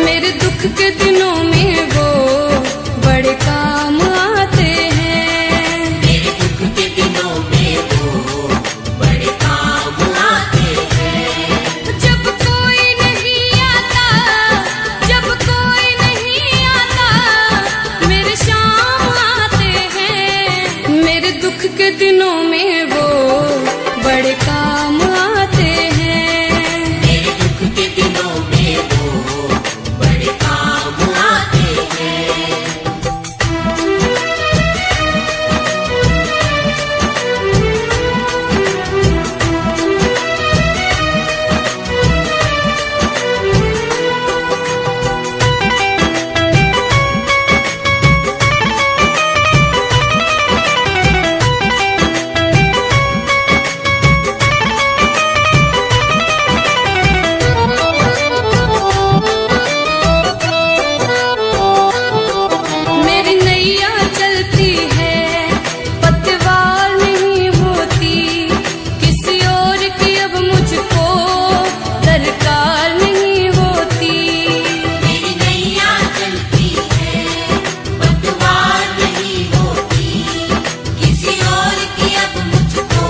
मेरे दुख के दिनों में वो बड़े काम आते हैं। मेरे दुख के दिनों में वो बड़े काम आते हैं। जब कोई नहीं आता, जब कोई नहीं आता, मेरे शाम आते हैं। मेरे दुख के दिनों में वो बड़े काम आते हैं। मेरे दुख के दिनों में वो बड़े काम आते हैं। मेरी नैया चलती है, पतवार नहीं होती, किसी और की अब मुझको दरकार नहीं होती। मेरी नैया चलती है, पतवार नहीं होती, किसी और की अब मुझको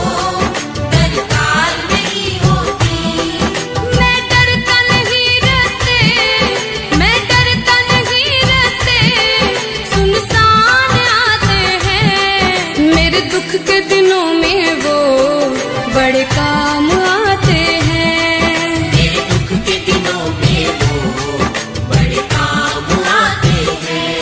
दरकार नहीं होती। मैं डरता नहीं रहते, मैं डरता नहीं रहते, सुनसान आते हैं। मेरे दुख के दिनों में वो बड़े काम आते हैं। मेरे दुख के दिनों में वो बड़े काम आते हैं।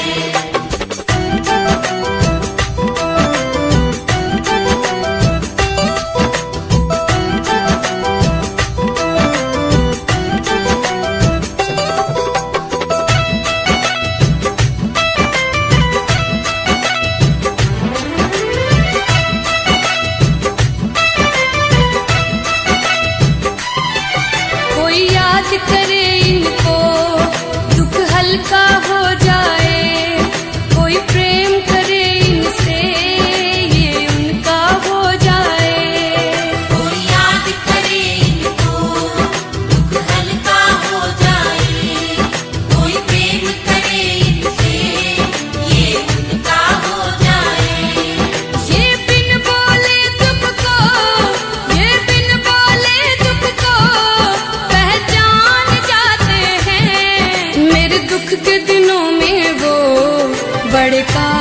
कोई याद करे इनको, दुख हल्का हो जाए, कोई प्रेम करे इनसे, ये उनका हो जाए। कोई याद करे इनको, दुख हल्का हो जाए, कोई प्रेम करे इनसे, ये उनका हो जाए। ये बिन बोले दुख को, ये बिन बोले दुख को पहचान जाते हैं। मेरे दुख के दिनों में वो बड़े काम